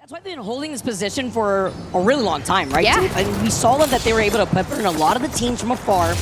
That's why they've been holding this position for a really long time, right? Yeah. And we saw that they were able to pepper in a lot of the teams from afar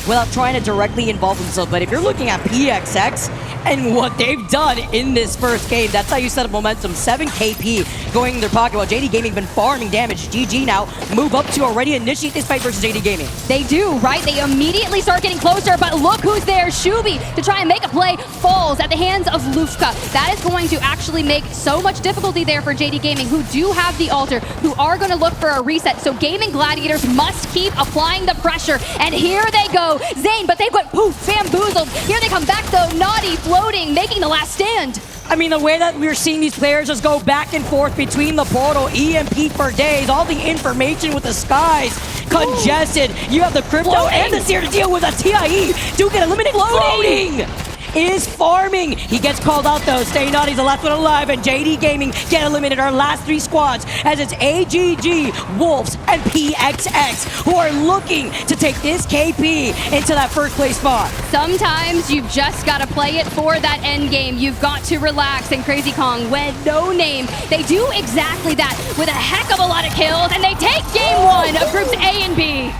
without trying to directly involve themselves. But if you're looking at PXX and what they've done in this first game, that's how you set up momentum. 7 KP going in their pocket while JD Gaming been farming damage. GG now move up to already initiate this fight versus JD Gaming. They do, right? They immediately start getting closer, but look who's there. Shubi to try and make a play falls at the hands of Lufka. That is going to actually make so much difficulty there for JD Gaming, who do have the altar, who are going to look for a reset. So Gaming Gladiators must keep applying the pressure. And here they go. Zane, but they've got poof, bamboozled. Here they come back though. Naughty floating, making the last stand. I mean, the way that we're seeing these players just go back and forth between the portal, EMP for days, all the information with the skies congested. Ooh. You have the crypto floating. And the Seer to deal with a TIE. Do get eliminated. Floating is farming. He gets called out though. Stay Naughty's the last one alive, and JD Gaming get eliminated. Our last 3 squads as it's AGG, Wolves, and PXX who are looking to take this KP into that first place spot. Sometimes you've just got to play it for that end game. You've got to relax, and Crazy Kong went no name. They do exactly that with a heck of a lot of kills, and they take game 1 of groups A and B.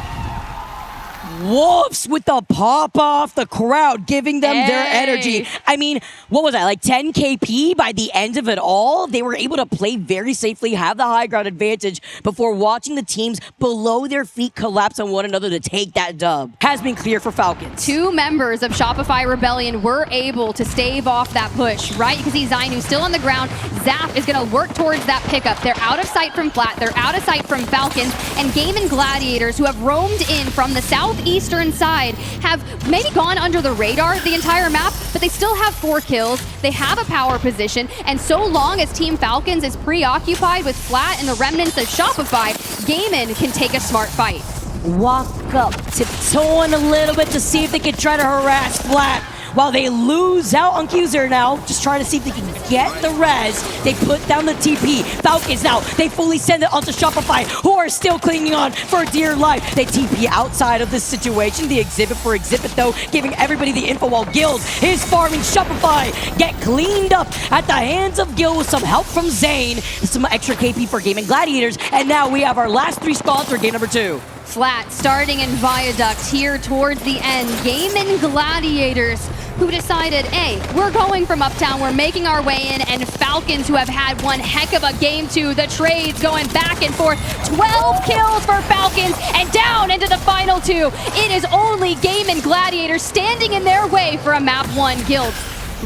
Wolves with the pop-off, the crowd giving them their energy. I mean, what was that, like 10 KP by the end of it all? They were able to play very safely, have the high ground advantage before watching the teams below their feet collapse on one another to take that dub. Has been clear for Falcons. 2 members of Shopify Rebellion were able to stave off that push, right? You can see Zainu still on the ground. Zap is going to work towards that pickup. They're out of sight from Flat. They're out of sight from Falcons. And Gaming Gladiators, who have roamed in from the southeastern side, have maybe gone under the radar the entire map, but they still have 4 kills. They have a power position, and so long as Team Falcons is preoccupied with Flat and the remnants of Shopify, Gaming can take a smart fight. Walk up, tiptoeing a little bit to see if they can try to harass Flat. While they lose out on Qzer now, just trying to see if they can get the res. They put down the TP. Falcons now, they fully send it onto Shopify, who are still clinging on for dear life. They TP outside of this situation. The exhibit for exhibit, though, giving everybody the info while Guild is farming. Shopify get cleaned up at the hands of Guild with some help from Zane. Some extra KP for Gaming Gladiators. And now we have our last 3 squads for game number 2. Flat starting in Viaduct here towards the end. Gaming Gladiators, who decided, hey, we're going from uptown, we're making our way in, and Falcons, who have had one heck of a game 2. The trades going back and forth. 12 kills for Falcons, and down into the final 2. It is only Gaming Gladiators standing in their way for a map 1. Guild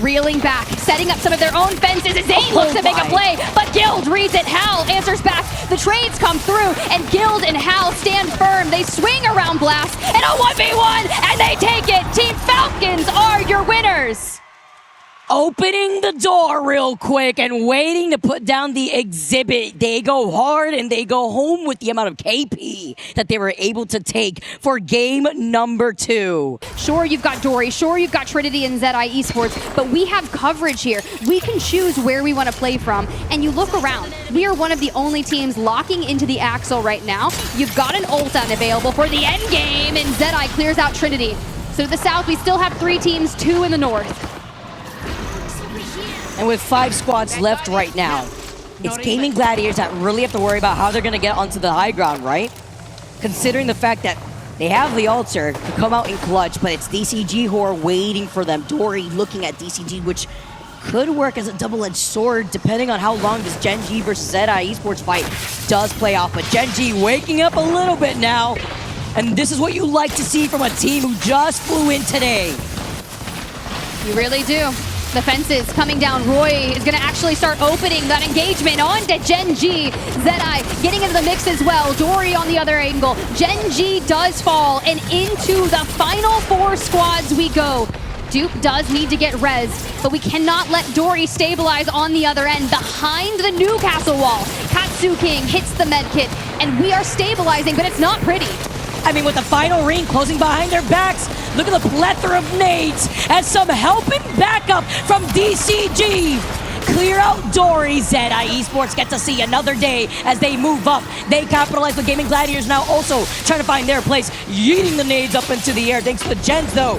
reeling back, setting up some of their own fences as Zane looks to make a play, but Guild reads it. Hal answers back. The trades come through, and Guild and Hal stand firm. They swing around Blast, and a 1v1, and they take it. Team Falcons are your winners. Opening the door real quick and waiting to put down the exhibit. They go hard and they go home with the amount of KP that they were able to take for game number 2. Sure, you've got Dory. Sure, you've got Trinity and ZI Esports, but we have coverage here. We can choose where we want to play from, and you look around. We are one of the only teams locking into the Axle right now. You've got an ult available for the end game, and ZI clears out Trinity. So to the south, we still have 3 teams, 2 in the north. And with 5 squads left right now, it's Gaming Gladiators that really have to worry about how they're going to get onto the high ground, right? Considering the fact that they have the altar to come out in clutch, but it's DCG who are waiting for them. Dory looking at DCG, which could work as a double-edged sword depending on how long this Gen G versus ZI Esports fight does play off. But Gen G waking up a little bit now, and this is what you like to see from a team who just flew in today. You really do. The fences coming down. Roy is going to actually start opening that engagement onto Gen G. ZI getting into the mix as well. Dory on the other angle. Gen G does fall, and into the final 4 squads we go. Dupe does need to get res, but we cannot let Dory stabilize on the other end behind the Newcastle wall. Katsu King hits the med kit, and we are stabilizing, but it's not pretty. I mean, with the final ring closing behind their backs, look at the plethora of nades as some helping backup from DCG. Clear out Dory. ZI Esports get to see another day as they move up. They capitalize with Gaming Gladiators now also trying to find their place, yeeting the nades up into the air. Thanks to the gens, though.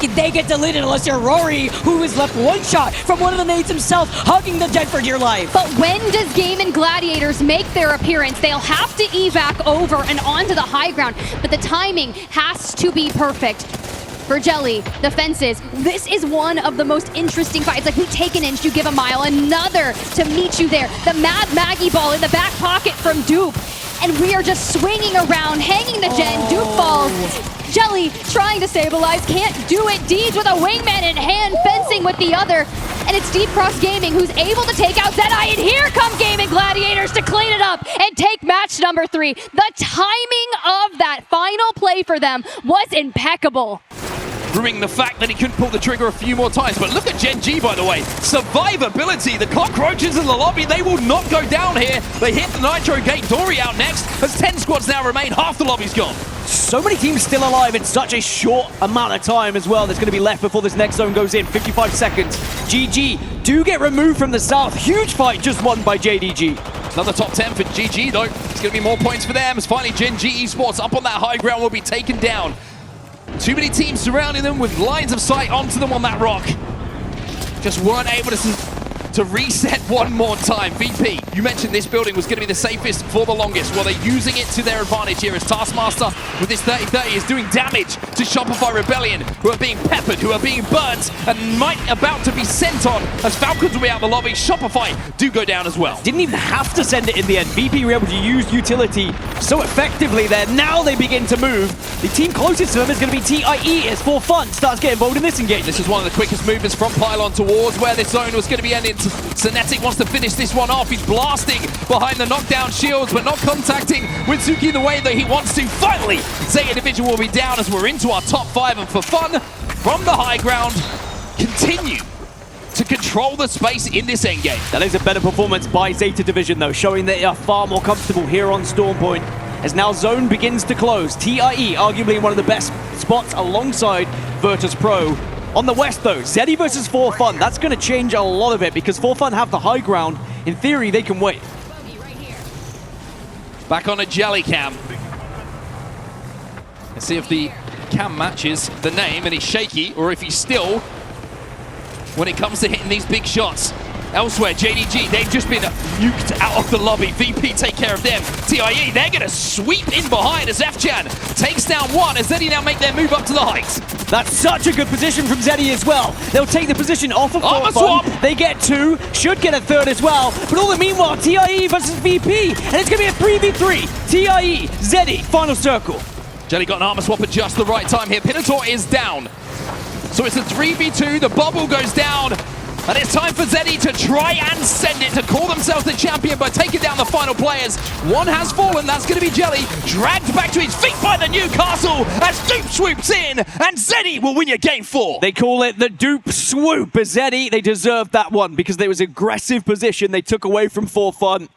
they get deleted unless you're Rory, who is left one shot from one of the nades himself, hugging the jet for dear life. But when does Game & Gladiators make their appearance? They'll have to evac over and onto the high ground, but the timing has to be perfect. For Jelly, the fences, this is one of the most interesting fights. Like, we take an inch, you give a mile, another to meet you there. The Mad Maggie ball in the back pocket from Dupe. And we are just swinging around, hanging the gen. Dupe falls. Jelly trying to stabilize, can't do it. Deeds with a wingman in hand, fencing with the other. And it's Deep Cross Gaming who's able to take out Zedeye. And here come Game & Gladiators to clean it up and take match number 3. The timing of that final play for them was impeccable. Proving the fact that he couldn't pull the trigger a few more times. But look at Gen G, by the way. Survivability. The cockroaches in the lobby, they will not go down here. They hit the Nitro gate. Dory out next. As 10 squads now remain, half the lobby's gone. So many teams still alive in such a short amount of time as well that's going to be left before this next zone goes in. 55 seconds. GG do get removed from the south. Huge fight just won by JDG. Another top 10 for GG, though. It's going to be more points for them as finally Gen G Esports up on that high ground will be taken down. Too many teams surrounding them with lines of sight onto them on that rock. Just weren't able to reset one more time. VP, you mentioned this building was going to be the safest for the longest. Well, they're using it to their advantage here as Taskmaster with this 30-30 is doing damage to Shopify Rebellion, who are being peppered, who are being burnt, and might about to be sent on as Falcons will be out the lobby. Shopify do go down as well. Didn't even have to send it in the end. VP were able to use utility so effectively there. Now they begin to move. The team closest to them is going to be TIE as For Fun starts getting involved in this engagement. This is one of the quickest movements from Pylon towards where this zone was going to be ending. Synetic wants to finish this one off. He's blasting behind the knockdown shields, but not contacting with Suki the way that he wants to. Finally, Zay Individual will be down as we're into our top 5. And For Fun, from the high ground, continue to control the space in this endgame. That is a better performance by Zeta Division, though, showing they are far more comfortable here on Stormpoint. As now zone begins to close. TIE arguably in one of the best spots alongside Virtus Pro. On the west, though, Zeddy versus For Fun. That's going to change a lot of it because For Fun have the high ground. In theory, they can wait. Back on a Jelly cam. Let's see if the cam matches the name and he's shaky, or if he's still when it comes to hitting these big shots. Elsewhere, JDG, they've just been nuked out of the lobby. VP take care of them. TIE, they're going to sweep in behind as F-Chan takes down one as Zeddy now make their move up to the heights. That's such a good position from Zeddy as well. They'll take the position off of For Fun. They get 2, should get a 3rd as well. But all the meanwhile, TIE versus VP, and it's going to be a 3v3. TIE, Zeddy, final circle. Jelly got an armor swap at just the right time here. Pinator is down. So it's a 3v2, the bubble goes down. And it's time for Zeddy to try and send it to call themselves the champion by taking down the final players. One has fallen, that's going to be Jelly, dragged back to his feet by the Newcastle as Dupe swoops in, and Zeddy will win your game 4. They call it the Dupe swoop. As Zeddy, they deserved that one because there was aggressive position they took away from For Fun.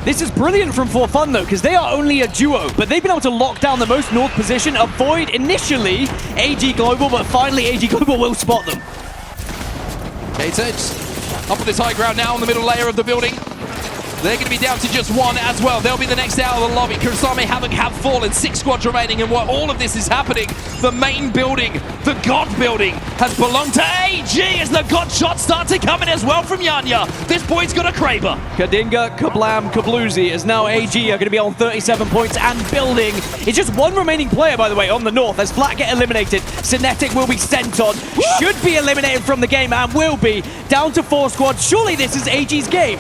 This is brilliant from For Fun, though, because they are only a duo, but they've been able to lock down the most north position, avoid initially AG Global, but finally AG Global will spot them. Up on this high ground now on the middle layer of the building. They're going to be down to just 1 as well. They'll be the next out of the lobby. Kurasame Havoc have fallen. 6 squads remaining. And while all of this is happening, the main building, the God building, has belonged to AG as the God shots start to come in as well from Yanya. This boy's got a Kraber. Kadinga, Kablam, Kabloozy as now AG are going to be on 37 points and building. It's just 1 remaining player, by the way, on the north as Flat get eliminated. Synetic will be sent on. Should be eliminated from the game and will be. Down to 4 squads. Surely this is AG's game.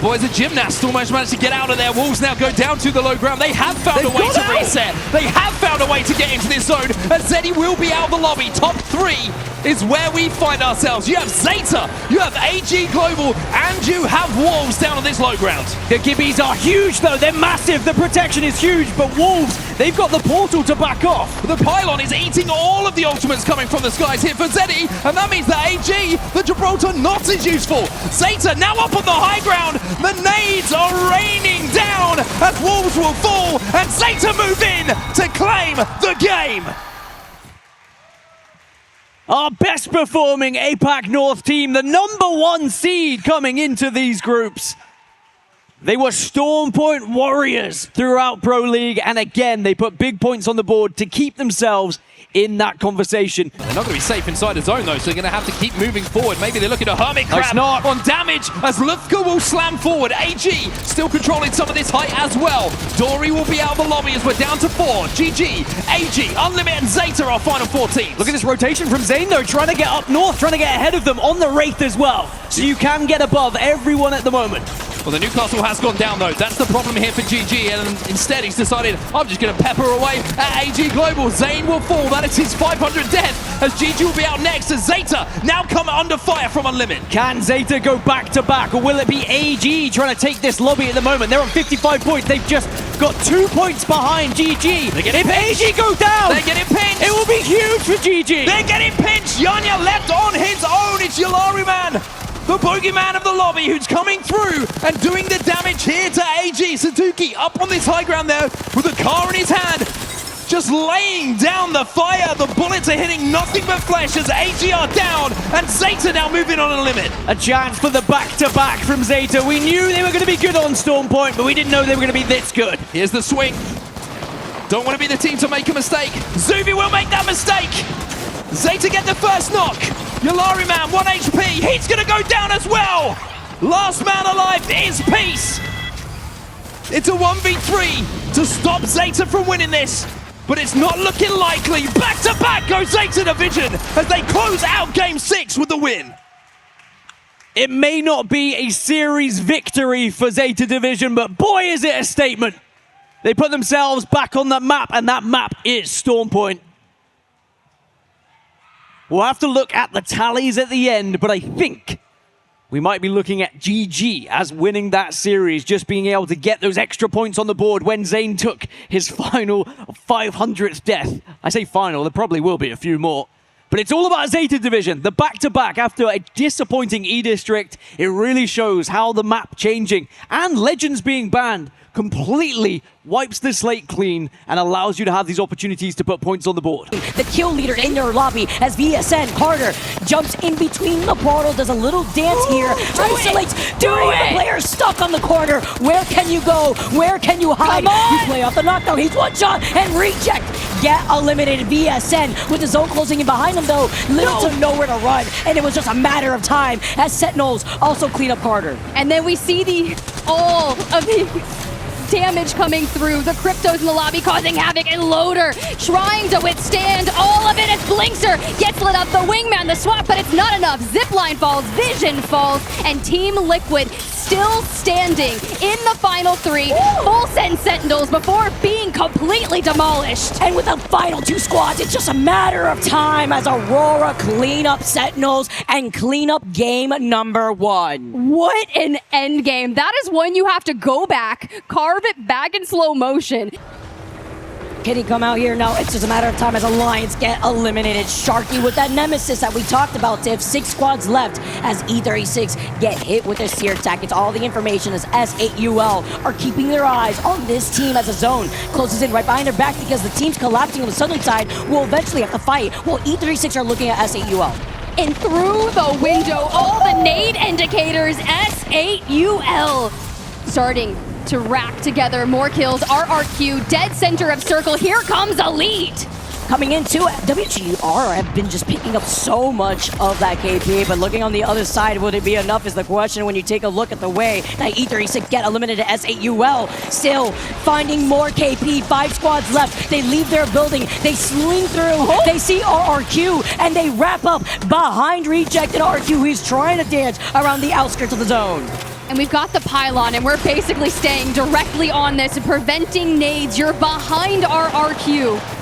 Boys, a gymnast almost managed to get out of there. Wolves now go down to the low ground. They have found a way to reset. They have found a way to get into this zone. And Zeddy will be out of the lobby. Top 3 is where we find ourselves. You have Zeta, you have AG Global, and you have Wolves down on this low ground. The Gibbies are huge, though. They're massive. The protection is huge. But Wolves, they've got the portal to back off. The pylon is eating all of the ultimates coming from the skies here for Zeddy. And that means that AG, the Gibraltar, not as useful. Zeta now up on the high ground. The nades are raining down as Wolves will fall and Zeta move in to claim the game. Our best performing APAC North team, the #1 seed coming into these groups. They were Stormpoint warriors throughout Pro League, and again, they put big points on the board to keep themselves in that conversation. They're not going to be safe inside the zone, though, so they're going to have to keep moving forward. Maybe they're looking at Hermit Crab on damage as Lufka will slam forward. AG still controlling some of this height as well. Dory will be out of the lobby as we're down to 4. GG, AG, Unlimited, and Zeta are our final 4 teams. Look at this rotation from Zayn, though, trying to get up north, trying to get ahead of them on the Wraith as well. So you can get above everyone at the moment. Well, the Newcastle has gone down, though. That's the problem here for GG, and instead he's decided, I'm just going to pepper away at AG Global. Zayn will fall. That is his 500 death, as GG will be out next, as Zeta now come under fire from Unlimited. Can Zeta go back-to-back, or will it be AG trying to take this lobby at the moment? They're on 55 points. They've just got 2 points behind GG. If AG go down, they're getting pinched. It will be huge for GG. They're getting pinched. Yanya left on his own. It's Yalari Man, the bogeyman of the lobby, who's coming through and doing the damage here to AG. Saduki up on this high ground there with a car in his hand, just laying down the fire. The bullets are hitting nothing but flesh as AG are down, and Zeta now moving on a limit. A chance for the back-to-back from Zeta. We knew they were going to be good on Stormpoint, but we didn't know they were going to be this good. Here's the swing. Don't want to be the team to make a mistake. Zuvi will make that mistake. Zeta get the first knock. Yalari Man, 1 HP. He's going to go down as well. Last man alive is Peace. It's a 1v3 to stop Zeta from winning this, but it's not looking likely. Back to back goes Zeta Division as they close out Game 6 with the win. It may not be a series victory for Zeta Division, but boy, is it a statement. They put themselves back on the map, and that map is Stormpoint. We'll have to look at the tallies at the end, but I think we might be looking at GG as winning that series, just being able to get those extra points on the board when Zayn took his final 500th death. I say final, there probably will be a few more. But it's all about Zeta Division. The back-to-back after a disappointing E-District, it really shows how the map changing and Legends being banned completely wipes the slate clean and allows you to have these opportunities to put points on the board. The kill leader in their lobby as VSN Carter jumps in between the portal, does a little dance here, isolates two players stuck on the corner. Where can you go? Where can you hide? You play off the knockdown. He's one shot and reject. Get eliminated. VSN with the zone closing in behind him though. Little to nowhere to run, and it was just a matter of time as Sentinels also clean up Carter. And then we see all of the damage coming through. The Cryptos in the lobby causing havoc, and Loader trying to withstand all of it as Blinkster gets lit up. The Wingman, the swap, but it's not enough. Zipline falls, Vision falls, and Team Liquid still standing in the final 3. Full send Sentinels before being completely demolished. And with the final 2 squads, it's just a matter of time as Aurora clean up Sentinels and clean up game number 1. What an end game. That is one you have to go back, carve it back in slow motion. Can he come out here? No, it's just a matter of time as Alliance get eliminated. Sharky with that Nemesis that we talked about, Tiff. 6 squads left as E36 get hit with a seer attack. It's all the information as S8UL are keeping their eyes on this team as a zone closes in right behind their back because the team's collapsing on the southern side will eventually have to fight while E36 are looking at S8UL. And through the window, all the nade indicators, S8UL starting to rack together more kills. RRQ, dead center of circle. Here comes Elite. Coming into WGR have been just picking up so much of that KP, but looking on the other side, would it be enough is the question when you take a look at the way that E36 get eliminated. S8UL still finding more KP, 5 squads left. They leave their building, they sling through, they see RRQ, and they wrap up behind Reject and RRQ, who's trying to dance around the outskirts of the zone. And we've got the pylon, and we're basically staying directly on this, preventing nades. You're behind RRQ.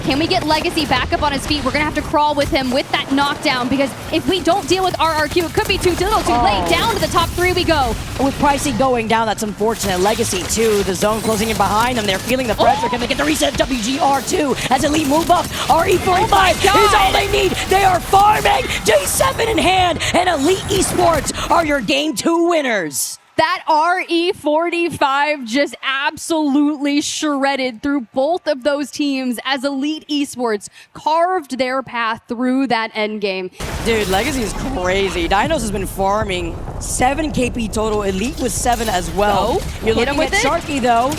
Can we get Legacy back up on his feet? We're going to have to crawl with him with that knockdown, because if we don't deal with RRQ, it could be too little too late. Down to the top 3 we go. With pricing going down, that's unfortunate. Legacy, too, the zone closing in behind them. They're feeling the pressure. Can they get the reset? WGR, too, as Elite move up. RE45 is all they need. They are farming. J7 in hand, and Elite Esports are your Game 2 winners. That RE45 just absolutely shredded through both of those teams as Elite Esports carved their path through that endgame. Dude, Legacy is crazy. Dinos has been farming 7 KP total. Elite was 7 as well. You're hit him looking at with it. Sharky though.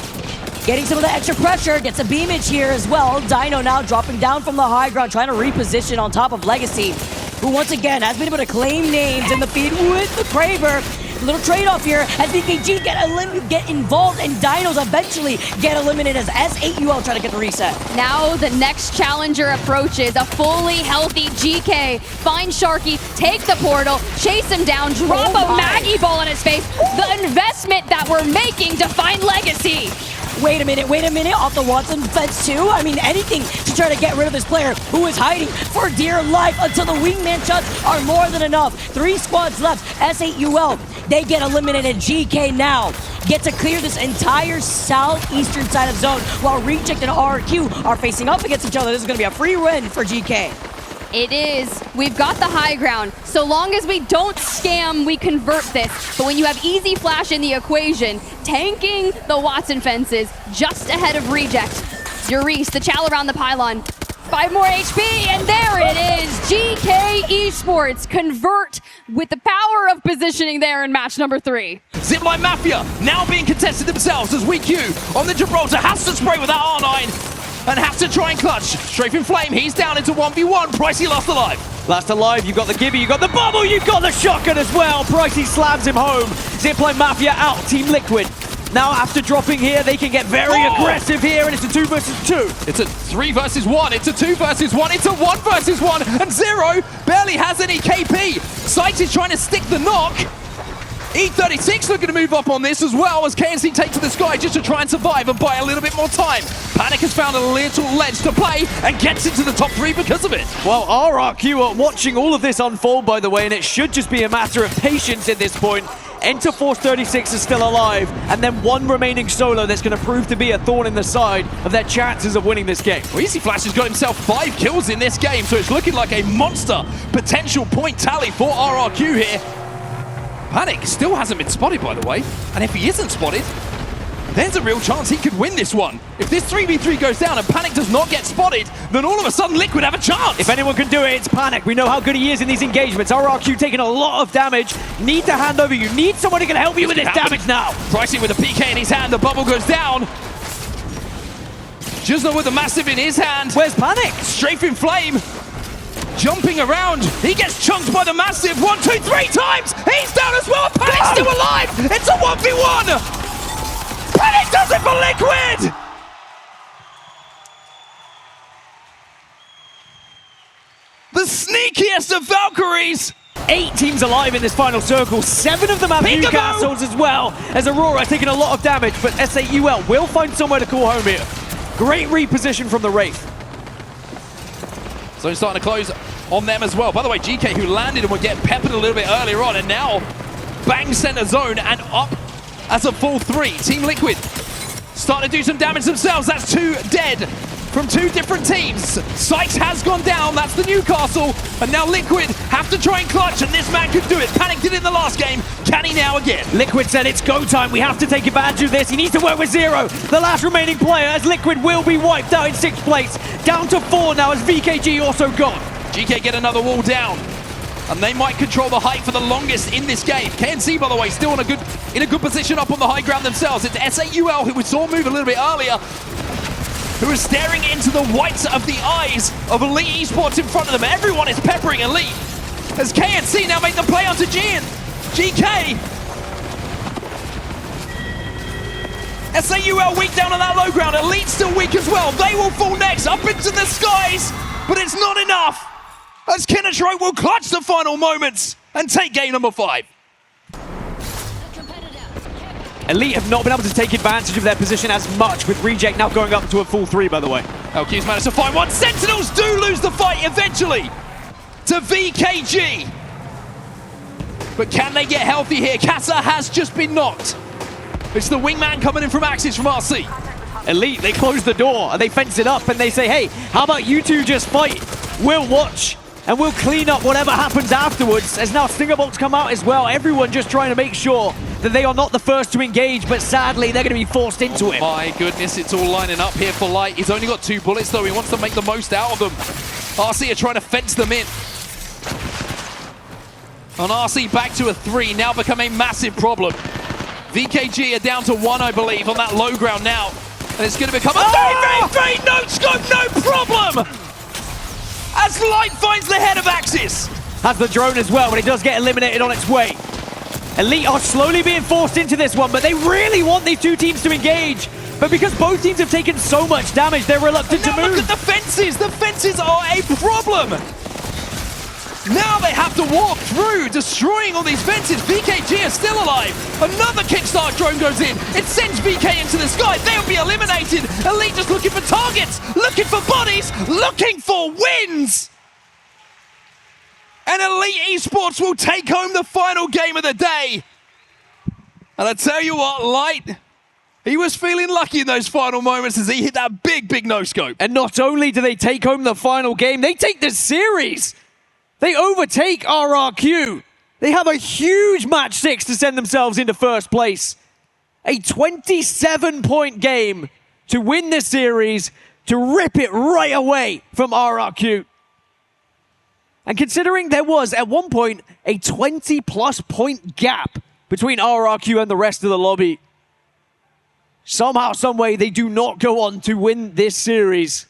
Getting some of the extra pressure, gets a beamage here as well. Dino now dropping down from the high ground, trying to reposition on top of Legacy, who once again has been able to claim names in the feed with the Kraber. Little trade-off here as VKG get involved and Dinos eventually get eliminated as S8UL try to get the reset. Now the next challenger approaches, a fully healthy GK. Find Sharky, take the portal, chase him down, drop a Maggie ball in his face. The investment that we're making to find Legacy. Wait a minute, off the Watson fence too? I mean, anything to try to get rid of this player who is hiding for dear life until the wingman shots are more than enough. 3 squads left, S8UL, they get eliminated. GK now get to clear this entire southeastern side of zone while Reject and RQ are facing up against each other. This is gonna be a free win for GK. It is. We've got the high ground. So long as we don't scam, we convert this. But when you have Easy Flash in the equation, tanking the Watson fences just ahead of Reject. Durice, the Chal around the pylon. 5 more HP, and there it is. GK Esports convert with the power of positioning there in match number 3. Zipline Mafia now being contested themselves as WeQ on the Gibraltar has to spray with that R9 and has to try and clutch. Strafing Flame, he's down into 1v1. Pricey last alive. Last alive, you got the Gibby, you got the bubble, you got the shotgun as well. Pricey slams him home. Zipline Mafia out, Team Liquid. Now after dropping here, they can get very aggressive here, and it's a 2 versus 2. It's a 3 versus 1, it's a 2 versus 1, it's a 1 versus 1, and Zero barely has any KP. Sykes is trying to stick the knock. E36 looking to move up on this as well as KNC take to the sky just to try and survive and buy a little bit more time. Panic has found a little ledge to play and gets into the top 3 because of it. Well, RRQ are watching all of this unfold, by the way, and it should just be a matter of patience at this point. Enter Force 36 is still alive, and then one remaining solo that's going to prove to be a thorn in the side of their chances of winning this game. Well, Easy Flash has got himself 5 kills in this game, so it's looking like a monster potential point tally for RRQ here. Panic still hasn't been spotted, by the way, and if he isn't spotted, there's a real chance he could win this one. If this 3v3 goes down and Panic does not get spotted, then all of a sudden Liquid have a chance. If anyone can do it, it's Panic. We know how good he is in these engagements. RRQ taking a lot of damage. Need to hand over. You need someone who can help you with this damage now. Pricey with a PK in his hand, the bubble goes down. Juzna with the massive in his hand. Where's Panic? Strafing Flame. Jumping around, he gets chunked by the massive 1, 2, 3 times. He's down as well. Panic's still alive. It's a 1v1. Panic does it for Liquid. The sneakiest of Valkyries. 8 teams alive in this final circle. 7 of them have Peekaboo! Newcastles as well, as Aurora taking a lot of damage, but S8UL will find somewhere to call home here. Great reposition from the Wraith. So he's starting to close on them as well. By the way, GK, who landed and would get peppered a little bit earlier on, and now bang center zone and up as a full 3. Team Liquid starting to do some damage themselves. That's 2 dead from 2 different teams. Sykes has gone down, that's the Newcastle, and now Liquid have to try and clutch, and this man could do it. Panic did it in the last game, can he now again? Liquid said it's go time, we have to take advantage of this. He needs to work with Zero, the last remaining player, as Liquid will be wiped out in 6th place. Down to 4 now as VKG also gone. GK get another wall down, and they might control the height for the longest in this game. KNC, by the way, still in a good position up on the high ground themselves. It's S8UL, who we saw move a little bit earlier, who is staring into the whites of the eyes of Elite Esports in front of them. Everyone is peppering Elite, as KNC now make the play onto GK. S8UL weak down on that low ground. Elite still weak as well. They will fall next, up into the skies, but it's not enough, as Kennetroid will clutch the final moments and take game number 5. Elite have not been able to take advantage of their position as much, with Reject now going up to a full 3, by the way. LQ's managed to find one. Sentinels do lose the fight eventually to VKG. But can they get healthy here? Kassa has just been knocked. It's the wingman coming in from Axis from RC. Elite, they close the door and they fence it up and they say, hey, how about you two just fight? We'll watch. and we'll clean up whatever happens afterwards, as now Stingerbolts come out as well. Everyone just trying to make sure that they are not the first to engage, but sadly, they're going to be forced into it. My goodness, it's all lining up here for Light. He's only got 2 bullets, though. He wants to make the most out of them. RC are trying to fence them in. On RC, back to a 3, now become a massive problem. VKG are down to 1, I believe, on that low ground now. And it's going to become a very no scope, no problem! As Light finds the head of Axis. Has the drone as well, but it does get eliminated on its way. Elite are slowly being forced into this one, but they really want these 2 teams to engage. But because both teams have taken so much damage, they're reluctant to move. Look at the fences! The fences are a problem! Now they have to walk through, destroying all these fences. VKG are still alive. Another Kickstart drone goes in. It sends VK into the sky. They'll be eliminated. Elite just looking for targets, looking for bodies, looking for wins. And Elite Esports will take home the final game of the day. And I tell you what, Light, he was feeling lucky in those final moments as he hit that big no-scope. And not only do they take home the final game, they take the series. They overtake RRQ. They have a huge match 6 to send themselves into first place. A 27-point game to win this series, to rip it right away from RRQ. And considering there was, at one point, a 20-plus point gap between RRQ and the rest of the lobby, somehow, someway, they do not go on to win this series.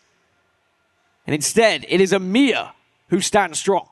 And instead, it is EMEA who stands strong.